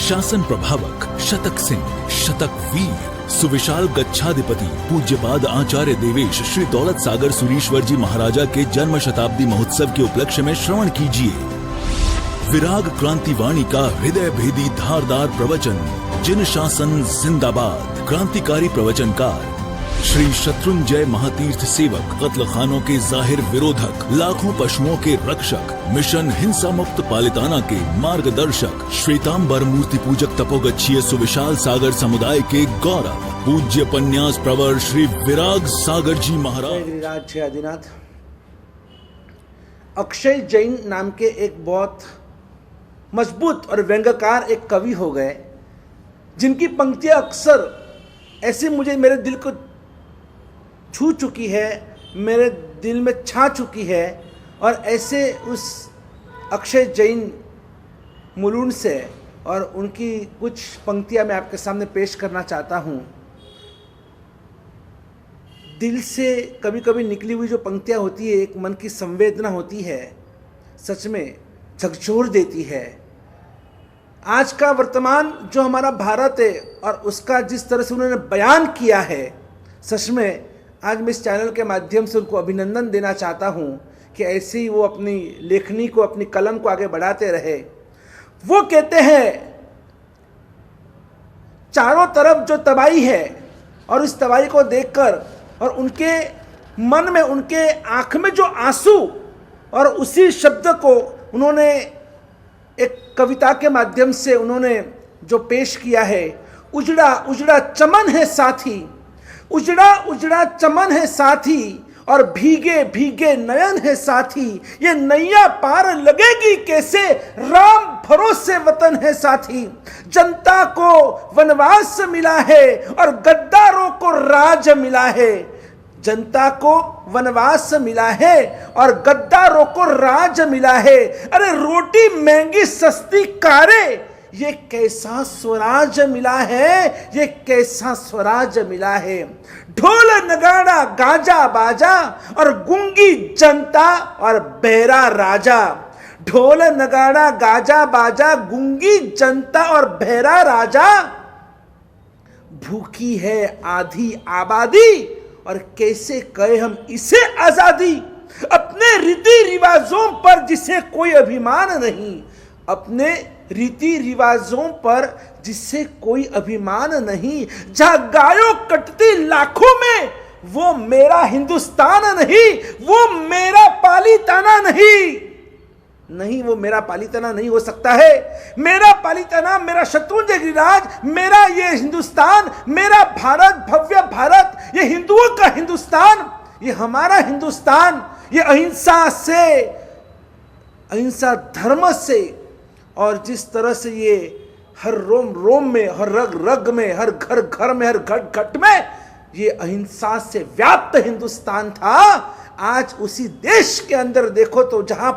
शासन प्रभावक शतक सिंह, शतक वीर, सुविशाल गच्छाधिपति पूज्यपाद आचार्य देवेश श्री दौलत सागर सुरीश्वर जी महाराजा के जन्म शताब्दी महोत्सव के उपलक्ष्य में श्रवण कीजिए विराग क्रांति वाणी का हृदय भेदी धारदार प्रवचन। जिन शासन जिंदाबाद। क्रांतिकारी प्रवचनकार श्री शत्रुंजय महातीर्थ सेवक, कत्ल खानों के जाहिर विरोधक, लाखों पशुओं के रक्षक, मिशन हिंसा मुक्त पालिताना के मार्गदर्शक, श्वेतांबर मूर्ति पूजक तपोगच्छीय सुविशाल सागर समुदाय के गौरव, पूज्य पन्यास प्रवर श्री विराग सागर जी महाराज। गिरिराज जय आदिनाथ। अक्षय जैन नाम के एक बहुत मजबूत और व्यंग्यकार एक कवि हो गए, जिनकी पंक्तियां अक्सर ऐसे मुझे मेरे दिल को छू चुकी है, मेरे दिल में छा चुकी है। और ऐसे उस अक्षय जैन मुलुंड से और उनकी कुछ पंक्तियां मैं आपके सामने पेश करना चाहता हूँ। दिल से कभी कभी निकली हुई जो पंक्तियां होती है, एक मन की संवेदना होती है, सच में झकझोर देती है। आज का वर्तमान जो हमारा भारत है और उसका जिस तरह से उन्होंने बयान किया है, सच में आज मैं इस चैनल के माध्यम से उनको अभिनंदन देना चाहता हूँ कि ऐसे ही वो अपनी लेखनी को, अपनी कलम को आगे बढ़ाते रहे। वो कहते हैं चारों तरफ जो तबाही है और इस तबाही को देखकर और उनके मन में, उनके आंख में जो आंसू, और उसी शब्द को उन्होंने एक कविता के माध्यम से उन्होंने जो पेश किया है, उजड़ा उजड़ा चमन है साथी, उजड़ा उजड़ा चमन है साथी, और भीगे भीगे नयन है साथी, ये नैया पार लगेगी कैसे, राम भरोसे वतन है साथी। जनता को वनवास मिला है और गद्दारों को राज मिला है, जनता को वनवास मिला है और गद्दारों को राज मिला है। अरे रोटी महंगी सस्ती कारें, ये कैसा स्वराज मिला है, ये कैसा स्वराज मिला है। ढोल नगाड़ा गाजा बाजा और गूंगी जनता और बहरा राजा, ढोल नगाड़ा गाजा बाजा गूंगी जनता और बहरा राजा। भूखी है आधी आबादी और कैसे कहे हम इसे आजादी, अपने रीति रिवाजों पर जिसे कोई अभिमान नहीं, अपने रीति रिवाजों पर जिससे कोई अभिमान नहीं। जहां गायों कटती लाखों में, वो मेरा हिंदुस्तान नहीं, वो मेरा पालीताना नहीं, नहीं वो मेरा पालीताना नहीं हो सकता है। मेरा पालीताना, मेरा शत्रुंजय गिरिराज, मेरा ये हिंदुस्तान, मेरा भारत, भव्य भारत, ये हिंदुओं का हिंदुस्तान, ये हमारा हिंदुस्तान, ये अहिंसा से, अहिंसा धर्म से, और जिस तरह से ये हर रोम रोम में, हर रग रग में, हर घर घर में, हर घट घट में ये अहिंसा से व्याप्त हिंदुस्तान था। आज उसी देश के अंदर देखो तो जहां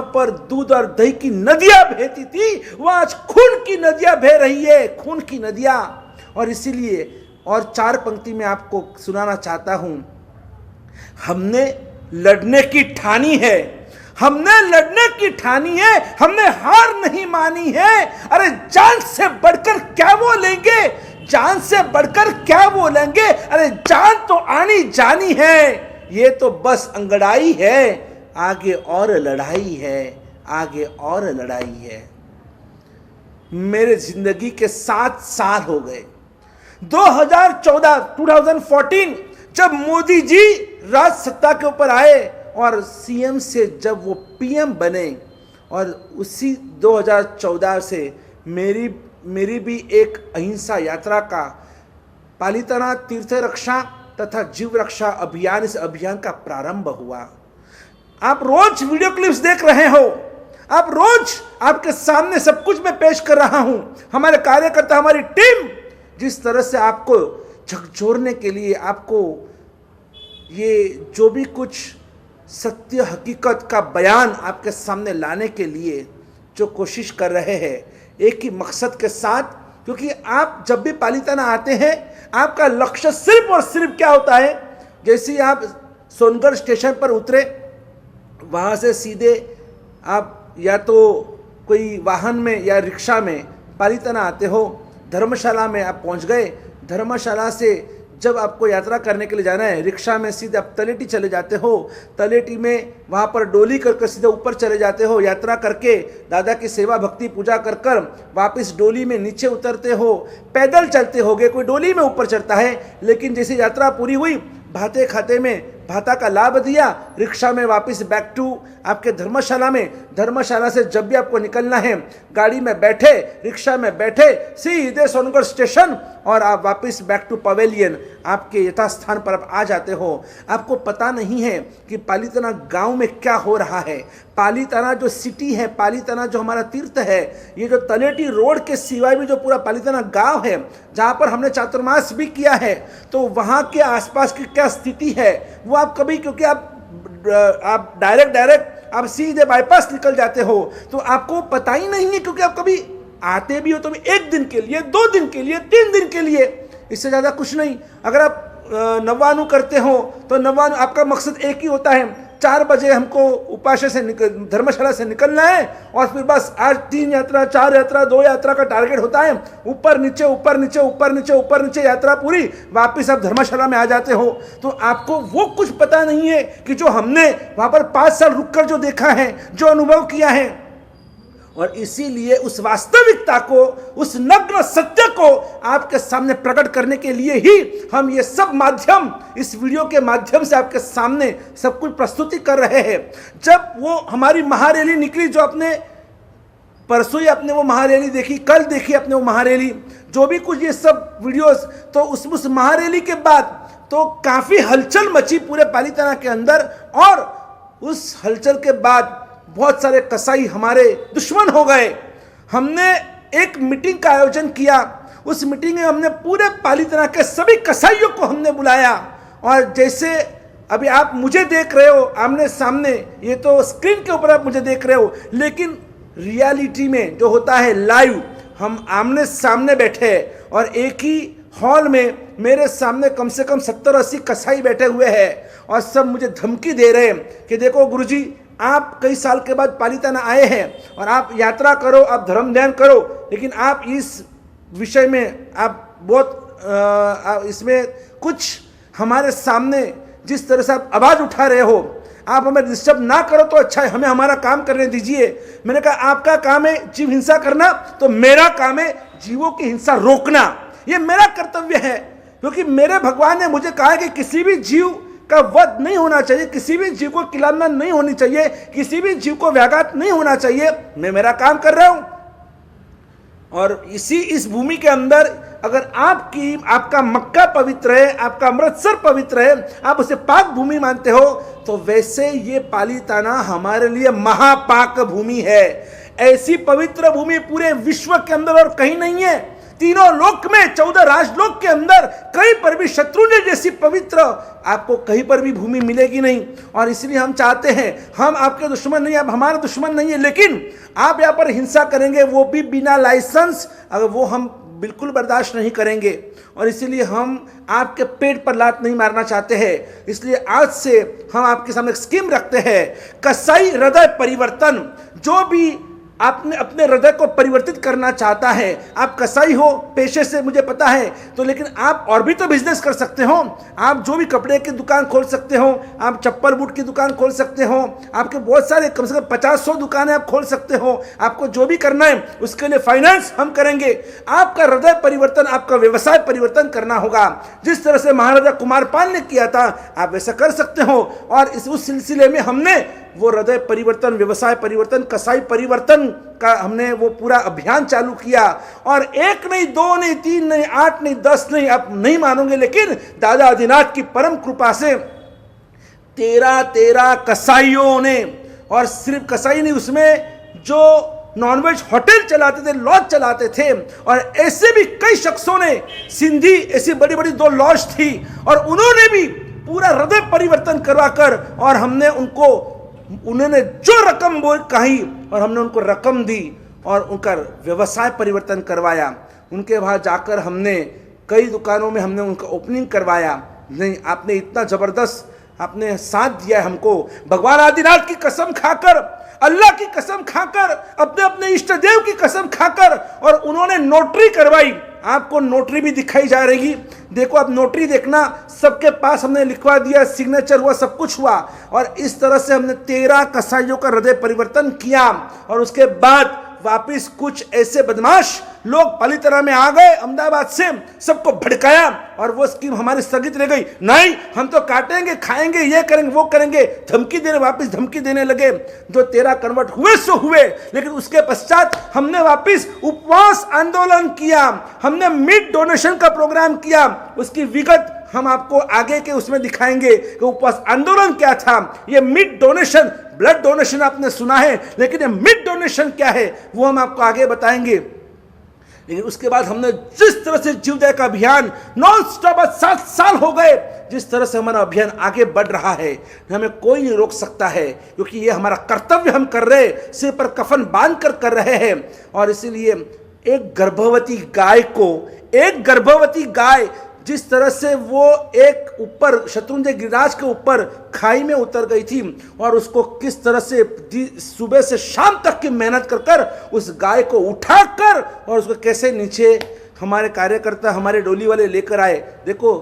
पर दूध और दही की नदियां बहती थी, वह आज खून की नदियां बह रही है, खून की नदियां। और इसीलिए और चार पंक्ति में आपको सुनाना चाहता हूं। हमने लड़ने की ठानी है, हमने लड़ने की ठानी है, हमने हार नहीं मानी है। अरे जान से बढ़कर क्या वो लेंगे, जान से बढ़कर क्या वो लेंगे, अरे जान तो आनी जानी है, ये तो बस अंगड़ाई है, आगे और लड़ाई है, आगे और लड़ाई है। मेरे जिंदगी के 7 साल हो गए। 2014 जब मोदी जी राज सत्ता के ऊपर आए और सीएम से जब वो पीएम बने, और उसी 2014 से मेरी भी एक अहिंसा यात्रा का पालीताना तीर्थ रक्षा तथा जीव रक्षा अभियान, इस अभियान का प्रारंभ हुआ। आप रोज वीडियो क्लिप्स देख रहे हो, आप रोज आपके सामने सब कुछ मैं पेश कर रहा हूं। हमारे कार्यकर्ता, हमारी टीम जिस तरह से आपको झकझोरने के लिए, आपको ये जो भी कुछ सत्य हकीकत का बयान आपके सामने लाने के लिए जो कोशिश कर रहे हैं, एक ही मकसद के साथ, क्योंकि आप जब भी पालीताना आते हैं, आपका लक्ष्य सिर्फ और सिर्फ क्या होता है, जैसे ही आप सोनगढ़ स्टेशन पर उतरे, वहाँ से सीधे आप या तो कोई वाहन में या रिक्शा में पालीताना आते हो, धर्मशाला में आप पहुंच गए। धर्मशाला से जब आपको यात्रा करने के लिए जाना है, रिक्शा में सीधे आप तलेटी चले जाते हो। तलेटी में वहाँ पर डोली कर सीधे ऊपर चले जाते हो। यात्रा करके दादा की सेवा भक्ति पूजा कर कर वापस डोली में नीचे उतरते हो। पैदल चलते होगे, कोई डोली में ऊपर चढ़ता है, लेकिन जैसे यात्रा पूरी हुई, भाते खाते में भाता का लाभ दिया, रिक्शा में वापस बैक टू आपके धर्मशाला में। धर्मशाला से जब भी आपको निकलना है, गाड़ी में बैठे, रिक्शा में बैठे, सीधे सोनगढ़ स्टेशन और आप वापस बैक टू पवेलियन, आपके यथास्थान पर आप आ जाते हो। आपको पता नहीं है कि पालीताना गांव में क्या हो रहा है। पालीताना जो सिटी है, पालीताना जो हमारा तीर्थ है, ये जो तलेटी रोड के सिवाय भी जो पूरा पालीताना गांव है, जहाँ पर हमने चातुर्मास भी किया है, तो वहाँ के आसपास की क्या स्थिति है वो आप कभी, क्योंकि आप डायरेक्ट आप सीधे बाईपास निकल जाते हो, तो आपको पता ही नहीं है, क्योंकि आप कभी आते भी हो तो भी 1 दिन के लिए, 2 दिन के लिए, 3 दिन के लिए, इससे ज़्यादा कुछ नहीं। अगर आप नवानु करते हो तो नवानु आपका मकसद एक ही होता है, 4 बजे हमको उपाश्य से धर्मशाला से निकलना है और फिर बस आज 3 यात्रा, 4 यात्रा, 2 यात्रा का टारगेट होता है। ऊपर नीचे ऊपर नीचे ऊपर नीचे ऊपर नीचे यात्रा पूरी, वापस आप धर्मशाला में आ जाते हो। तो आपको वो कुछ पता नहीं है कि जो हमने वहाँ पर 5 साल रुककर जो देखा है, जो अनुभव किया है। और इसीलिए उस वास्तविकता को, उस नग्न सत्य को आपके सामने प्रकट करने के लिए ही हम ये सब माध्यम, इस वीडियो के माध्यम से आपके सामने सब कुछ प्रस्तुति कर रहे हैं। जब वो हमारी महारैली निकली, जो आपने परसों ही आपने वो महारैली देखी, कल देखी आपने वो महारैली, जो भी कुछ ये सब वीडियोस, तो उस महारैली के बाद तो काफ़ी हलचल मची पूरे पालीताना के अंदर। और उस हलचल के बाद बहुत सारे कसाई हमारे दुश्मन हो गए। हमने एक मीटिंग का आयोजन किया। उस मीटिंग में हमने पूरे पालीताना के सभी कसाईयों को हमने बुलाया। और जैसे अभी आप मुझे देख रहे हो आमने सामने, ये तो स्क्रीन के ऊपर आप मुझे देख रहे हो, लेकिन रियलिटी में जो होता है लाइव, हम आमने सामने बैठे हैं और एक ही हॉल में मेरे सामने कम से कम 70-80 कसाई बैठे हुए हैं और सब मुझे धमकी दे रहे हैं कि देखो गुरुजी, आप कई साल के बाद पालीताना आए हैं और आप यात्रा करो, आप धर्म ध्यान करो, लेकिन आप इस विषय में आप बहुत इसमें कुछ हमारे सामने जिस तरह से आप आवाज़ उठा रहे हो, आप हमें डिस्टर्ब ना करो तो अच्छा है, हमें हमारा काम करने दीजिए। मैंने कहा आपका काम है जीव हिंसा करना, तो मेरा काम है जीवों की हिंसा रोकना। ये मेरा कर्तव्य है, क्योंकि मेरे भगवान ने मुझे कहा है कि किसी भी जीव का वध नहीं होना चाहिए, किसी भी जीव को किलाना नहीं होनी चाहिए, किसी भी जीव को व्याघात नहीं होना चाहिए। मैं मेरा काम कर रहा हूं। और इस भूमि के अंदर अगर आपका मक्का पवित्र है, आपका अमृतसर पवित्र है, आप उसे पाक भूमि मानते हो, तो वैसे ये पालीताना हमारे लिए महापाक भूमि है। ऐसी पवित्र भूमि पूरे विश्व के अंदर और कहीं नहीं है। तीनों लोक में, 14 राजलोक के अंदर कहीं पर भी शत्रुंजय जैसी पवित्र आपको कहीं पर भी भूमि मिलेगी नहीं। और इसलिए हम चाहते हैं, हम आपके दुश्मन नहीं, आप हमारे दुश्मन नहीं है, लेकिन आप यहाँ पर हिंसा करेंगे वो भी बिना लाइसेंस, अगर वो हम बिल्कुल बर्दाश्त नहीं करेंगे। और इसीलिए हम आपके पेट पर लात नहीं मारना चाहते हैं। इसलिए आज से हम आपके सामने एक स्कीम रखते हैं, कसाई हृदय परिवर्तन। जो भी आपने अपने हृदय को परिवर्तित करना चाहता है, आप कसाई हो पेशे से मुझे पता है, तो लेकिन आप और भी तो बिजनेस कर सकते हो। आप जो भी कपड़े की दुकान खोल सकते हो, आप चप्पल बूट की दुकान खोल सकते हो, आपके बहुत सारे कम से कम 50-100 दुकानें आप खोल सकते हो। आपको जो भी करना है उसके लिए फाइनेंस हम करेंगे। आपका हृदय परिवर्तन, आपका व्यवसाय परिवर्तन करना होगा। जिस तरह से महाराजा कुमारपाल ने किया था, आप वैसा कर सकते हो। और उस सिलसिले में हमने वो हृदय परिवर्तन, व्यवसाय परिवर्तन, कसाई परिवर्तन का हमने वो पूरा अभियान चालू किया। और 1 नहीं, 2 नहीं, 3 नहीं, 8 नहीं, 10 नहीं, आप नहीं मानोगे, लेकिन दादा आदिनाथ की परम कृपा से 13 कसाईयों ने, और सिर्फ कसाई नहीं, उसमें जो नॉनवेज होटल चलाते थे, लॉज चलाते थे, और ऐसे भी कई शख्सों ने, सिंधी ऐसी बड़ी बड़ी 2 लॉज थी, और उन्होंने भी पूरा हृदय परिवर्तन करवाकर, और हमने उन्होंने जो रकम कही और हमने उनको रकम दी और उनका व्यवसाय परिवर्तन करवाया। उनके वहाँ जाकर हमने कई दुकानों में हमने उनका ओपनिंग करवाया। नहीं, आपने इतना ज़बरदस्त आपने साथ दिया है हमको। भगवान आदिनाथ की कसम खाकर, अल्लाह की कसम खाकर, अपने अपने इष्ट देव की कसम खाकर, और उन्होंने नोटरी करवाई। आपको नोटरी भी दिखाई जा रही, देखो आप नोटरी देखना, सबके पास हमने लिखवा दिया, सिग्नेचर हुआ, सब कुछ हुआ। और इस तरह से हमने 13 कसाईयों का हृदय परिवर्तन किया। और उसके बाद वापिस कुछ ऐसे बदमाश लोग पालीताना में आ गए अहमदाबाद से, सबको भड़काया, और वो स्कीम हमारी स्थगित रह गई। नहीं, हम तो काटेंगे, खाएंगे, ये करेंगे, वो करेंगे, धमकी देने, वापस धमकी देने लगे। जो 13 कन्वर्ट हुए सो हुए, लेकिन उसके पश्चात हमने वापस उपवास आंदोलन किया, हमने मीट डोनेशन का प्रोग्राम किया। उसकी विगत हम आपको आगे के उसमें दिखाएंगे कि उपवास आंदोलन क्या था। ये मीट डोनेशन, ब्लड डोनेशन आपने सुना है, लेकिन ये मीट डोनेशन क्या है वो हम आपको आगे बताएंगे। लेकिन उसके बाद हमने जिस तरह से जीवदया का अभियान नॉन स्टॉप, 7 साल हो गए, जिस तरह से हमारा अभियान आगे बढ़ रहा है, हमें कोई नहीं रोक सकता है, क्योंकि ये हमारा कर्तव्य हम कर रहे, सिर पर कफन बांध कर रहे हैं। और इसीलिए एक गर्भवती गाय जिस तरह से वो एक ऊपर शत्रुंजय गिरिराज के ऊपर खाई में उतर गई थी, और उसको किस तरह से सुबह से शाम तक की मेहनत कर उस गाय को उठाकर और उसको कैसे नीचे हमारे कार्यकर्ता, हमारे डोली वाले लेकर आए। देखो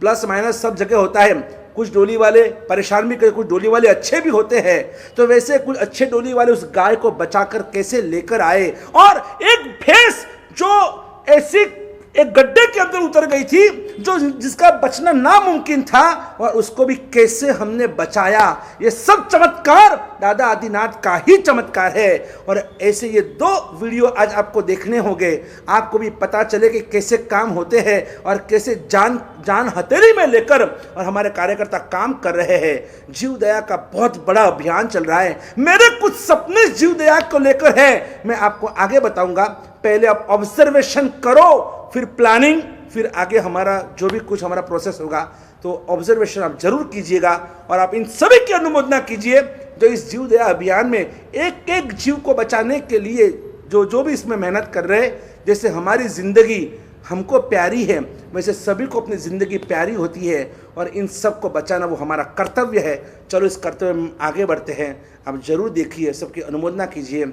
प्लस माइनस सब जगह होता है, कुछ डोली वाले परेशान भी करते, कुछ डोली वाले अच्छे भी होते हैं। तो वैसे कुछ अच्छे डोली वाले उस गाय को बचाकर कैसे लेकर आए, और एक भैंस जो ऐसी एक गड्ढे के अंदर उतर गई थी, जो जिसका बचना नामुमकिन था, और उसको भी कैसे हमने बचाया। ये सब चमत्कार दादा आदिनाथ का ही चमत्कार है। और ऐसे ये 2 वीडियो आज आपको देखने होंगे, आपको भी पता चले कि कैसे काम होते हैं और कैसे जान हथेली में लेकर और हमारे कार्यकर्ता काम कर रहे हैं। जीवदया का बहुत बड़ा अभियान चल रहा है। मेरे कुछ सपने जीवदया को लेकर है, मैं आपको आगे बताऊंगा। पहले आप ऑब्जर्वेशन करो, फिर प्लानिंग, फिर आगे हमारा जो भी कुछ हमारा प्रोसेस होगा। तो ऑब्जर्वेशन आप जरूर कीजिएगा, और आप इन सभी की अनुमोदना कीजिए जो इस जीवदया अभियान में एक एक जीव को बचाने के लिए जो भी इसमें मेहनत कर रहे हैं। जैसे हमारी जिंदगी हमको प्यारी है, वैसे सभी को अपनी जिंदगी प्यारी होती है, और इन सब को बचाना वो हमारा कर्तव्य है। चलो इस कर्तव्य में आगे बढ़ते हैं। आप जरूर देखिए, सबकी अनुमोदना कीजिए।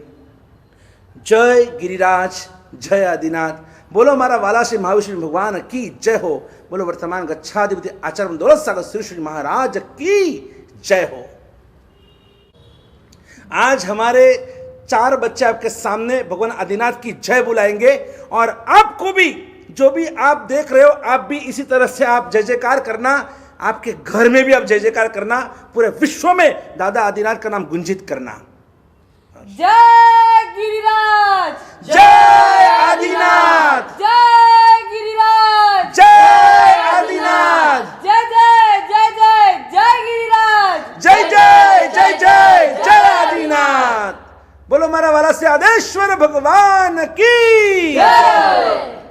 जय गिरिराज, जय आदिनाथ। बोलो हमारा वाला श्री महाविष्णु भगवान की जय हो। बोलो वर्तमान गच्छाधिपति आचार्य दौलत सागर श्री श्री महाराज की जय हो। आज हमारे 4 बच्चे आपके सामने भगवान आदिनाथ की जय बुलाएंगे, और आपको भी, जो भी आप देख रहे हो, आप भी इसी तरह से आप जय जयकार करना। आपके घर में भी आप जय जयकार करना, पूरे विश्व में दादा आदिनाथ का नाम गुंजित करना। जय गिरिराज, जय आदिनाथ, जय गिरिराज, जय आदिनाथ, जय जय जय जय जय गिरिराज, जय जय जय जय जय आदिनाथ। बोलो हमारा वाला से आदेश्वर भगवान की जय।